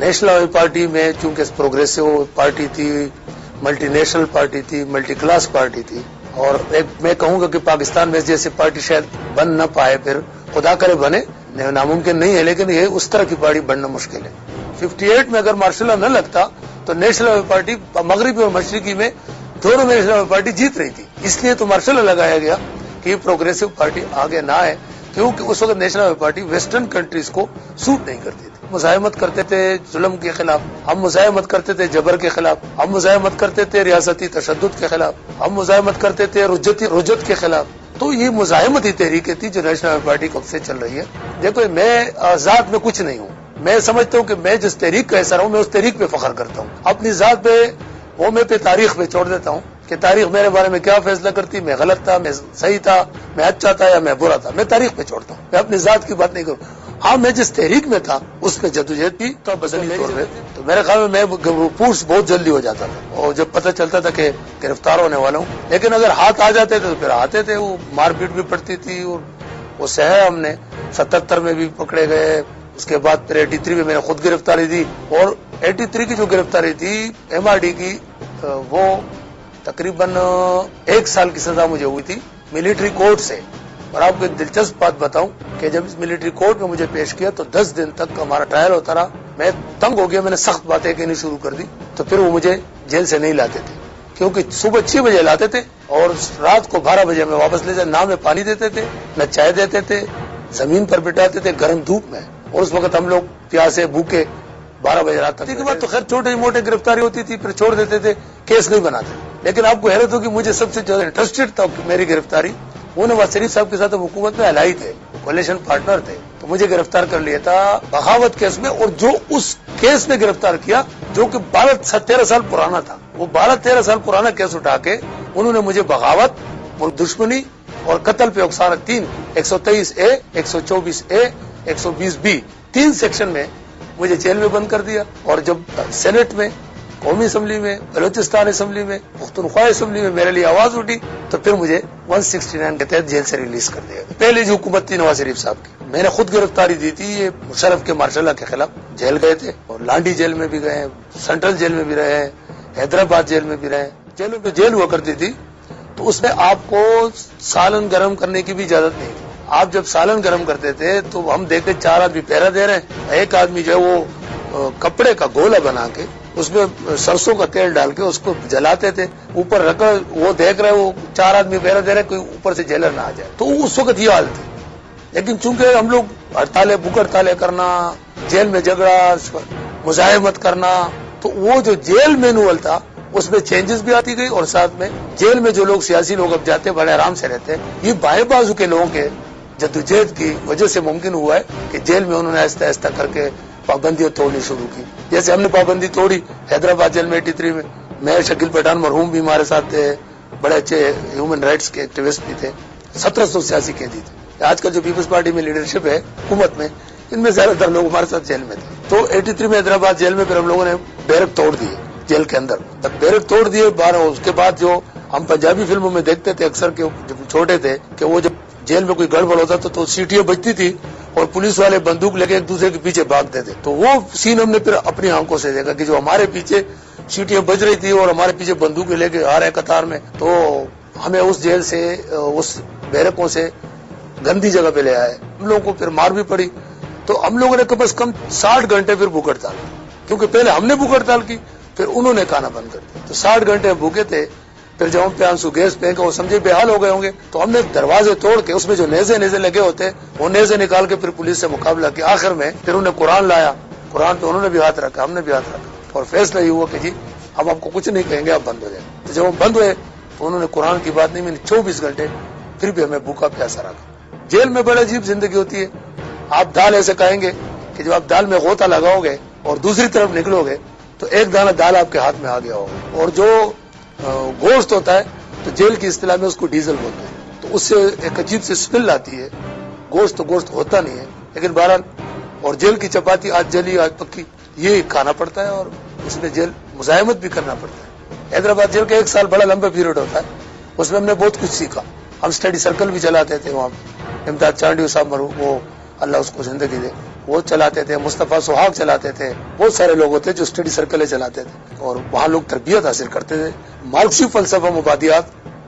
National अवामी party में चूंकि progressive party थी, मल्टी नेशनल पार्टी थी, मल्टी क्लास पार्टी थी, और एक मैं कहूंगा कि पाकिस्तान में जैसे पार्टी शायद बन न पाए, फिर खुदा करे बने, नामुमकिन नहीं है, लेकिन ये उस तरह की पार्टी बनना मुश्किल है। 58 में अगर मार्शल लॉ न लगता तो नेशनल अवामी पार्टी मगरबी और मशरकी में दोनों में नेशनल अवामी पार्टी जीत रही थी। इसलिए तो मार्शल लॉ लगाया गया कि प्रोग्रेसिव पार्टी आगे ना आए, क्योंकि उस वक्त नेशनल अवामी पार्टी वेस्टर्न कंट्रीज को सूट नहीं करती थी। मुजाहिमत करते थे जुल्म के खिलाफ, हम मुजाहिमत करते थे जबर के खिलाफ, हम मुजाहिमत करते थे रियासती तशद्दुद के खिलाफ, हम मुजाहिमत करते थे रुज्जत के खिलाफ। तो ये मुजाहिमती तहरीकें थी जो नेशनल अवामी पार्टी कब से चल रही है। देखो, मैं आजाद में कुछ नहीं हूँ, मैं समझता हूँ कि मैं जिस तहरीक का हिस्सा हूँ मैं उस तहरीक पे फख्र करता हूँ। अपनी जात पे वो मैं पे तारीख पे छोड़ देता हूँ कि तारीख मेरे बारे में क्या फैसला करती, मैं गलत था, मैं सही था, मैं अच्छा था या मैं बुरा था, मैं तारीख पे छोड़ता हूँ, मैं अपनी जात की बात नहीं करूँ। हाँ, मैं जिस तहरीक में था उसमें जदोजहद की तो बदली तौर पे, तो मेरे ख्याल में मैं पूछ बहुत जल्दी हो जाता था, और जब पता चलता था कि गिरफ्तार होने वाला हूँ। लेकिन अगर हाथ आ जाते थे तो फिर आते थे, वो मारपीट भी पड़ती थी, और वो सहे हमने 77 में भी पकड़े गए, उसके बाद फिर 83 में मैंने खुद गिरफ्तारी दी, और 83 की जो गिरफ्तारी थी MRD की, वो तकरीबन 1 साल की सजा मुझे हुई थी मिलिट्री कोर्ट से। और आपको एक दिलचस्प बात बताऊं कि जब इस मिलिट्री कोर्ट में मुझे पेश किया तो 10 दिन तक हमारा ट्रायल होता रहा। मैं तंग हो गया, मैंने सख्त बातें कहनी शुरू कर दी, तो फिर वो मुझे जेल से नहीं लाते थे, क्योंकि सुबह 6 बजे लाते थे और रात को 12 बजे में वापस ले जाते। ना में पानी देते थे, न चाय देते थे, जमीन पर बिठाते थे गर्म धूप में, और उस वक्त हम लोग प्यासे भूखे 12 बजे रात तक। के बाद तो खैर छोटे मोटे गिरफ्तारी होती थी, फिर छोड़ देते थे, केस नहीं बनाते। लेकिन आपको हैरत हो कि मुझे सबसे ज्यादा इंटरेस्टेड था मेरी गिरफ्तारी, वो नवाज शरीफ साहब के साथ हुकूमत में अलाई थे, कोलिशन पार्टनर थे, तो मुझे गिरफ्तार कर लिया था बगावत केस में। और जो उस केस में गिरफ्तार किया जो कि 12-13 साल पुराना था, वो 12-13 साल पुराना केस उठा के उन्होंने मुझे बगावत और दुश्मनी और कत्ल पे उकसाना 123A, 124A, 120B 3 सेक्शन में मुझे जेल में बंद कर दिया। और जब सेनेट में, कौमी असम्बली में, बलोचिस्तान असम्बली में, पुख्तनख्वा असम्बली में मेरे लिए आवाज उठी, तो फिर मुझे 169 के तहत जेल से रिलीज कर दिया। पहले जो हुकूमत थी नवाज शरीफ साहब की, मैंने खुद गिरफ्तारी दी थी, ये मुशर्रफ के मार्शल लॉ के खिलाफ जेल गए थे, और लांडी जेल में भी गए, सेंट्रल जेल में भी रहे, हैदराबाद जेल में भी रहे। जेलों में जेल हुआ करती थी तो उसमें आपको सालन गर्म करने की भी इजाजत नहीं थी। आप जब सालन गर्म करते थे तो हम देखते 4 आदमी पहरा दे रहे हैं, एक आदमी जो है वो कपड़े का गोला बना के उसमें सरसों का तेल डाल के उसको जलाते थे, ऊपर रखकर वो देख रहे, वो 4 आदमी पहरा दे रहे, कोई ऊपर से जेलर ना आ जाए। तो उस वक्त ये हाल थी। लेकिन चूंकि हम लोग हड़तालें बुक हड़तालें करना, जेल में झगड़ा, मुजाहिमत करना, तो वो जो जेल मैनुअल था उसमें चेंजेस भी आती गई, और साथ में जेल में जो लोग सियासी लोग अब जाते बड़े आराम से रहते हैं। ये बाएं बाजू के लोगों के जद्दोजहद की वजह से मुमकिन हुआ है कि जेल में उन्होंने आहिस्ता आहिस्ता करके पाबंदियां तोड़नी शुरू की। जैसे हमने पाबंदी तोड़ी हैदराबाद जेल में 83 में, मेयर शकील पठान मरहूम भी हमारे साथ थे, बड़े अच्छे ह्यूमन राइट्स के एक्टिविस्ट भी थे, 1700 सियासी कैदी थे। आजकल जो पीपल्स पार्टी में लीडरशिप है हुकूमत में, इनमें ज्यादातर लोग हमारे साथ जेल में थे। तो 83 में हैदराबाद जेल में फिर हम लोगों ने बैरक तोड़ दिए जेल के अंदर। तब बैरक तोड़ दिए बाहर। उसके बाद जो हम पंजाबी फिल्मों में देखते थे अक्सर के, जब छोटे थे, कि वो जब जेल में कोई गड़बड़ होता तो सीटियां बजती थी और पुलिस वाले बंदूक लेके एक दूसरे के पीछे भागते थे। तो वो सीन हमने फिर अपनी आंखों से देखा कि जो हमारे पीछे सीटियां बज रही थी और हमारे पीछे बंदूकें लेके आ रहे कतार में, तो हमें उस जेल से, उस बैरकों से गंदी जगह पे ले आए। हम लोगों को फिर मार भी पड़ी। तो हम लोगों ने कम से कम 60 घंटे फिर भूख हड़ताल, क्योंकि पहले हमने भूख हड़ताल की, फिर उन्होंने खाना बंद कर दिया। तो 60 घंटे भूखे थे। फिर जब हम पे आंसू गैस फेंका, वो समझे बेहाल हो गए होंगे, तो हमने दरवाजे तोड़ के उसमें जो नेजे लगे होते, वो नेजे निकाल के फिर पुलिस से मुकाबला किया। आखिर में फिर उन्हें कुरान लाया, कुरान पे उन्होंने भी हाथ रखा, हमने भी हाथ रखा, और फैसला ये हुआ कि जी हम आपको कुछ नहीं कहेंगे, आप बंद हो जाए। तो जब हम बंद हुए तो उन्होंने कुरान की बात नहीं मानी, 24 घंटे फिर भी हमें भूखा प्यासा रखा। जेल में बड़ा अजीब जिंदगी होती है। आप दाल ऐसे खाएंगे कि जब आप दाल में गोता लगाओगे और दूसरी तरफ निकलोगे तो एक दाना दाल आपके हाथ में आ गया होगा। और जो गोश्त होता है, तो जेल की इस्तिलाह में उसको डीजल बोलते हैं, तो उससे एक अजीब सी स्मेल आती है। गोश्त तो गोश्त होता नहीं है, लेकिन बहरहाल। और जेल की चपाती आज जली आज पक्की, ये खाना पड़ता है, और उसमें जेल मुजाहिमत भी करना पड़ता है। हैदराबाद जेल का 1 साल बड़ा लंबा पीरियड होता है, उसमें हमने बहुत कुछ सीखा। हम स्टडी सर्कल भी चलाते थे वहाँ। इमदाद चांडियो साहब वो अल्लाह उसको जिंदगी दे, وہ چلاتے تھے، مصطفیٰ سہاگ چلاتے تھے، بہت سارے لوگ ہوتے جو اسٹڈی سرکلیں چلاتے تھے اور وہاں لوگ تربیت حاصل کرتے تھے، مارکسی فلسفہ مبادیات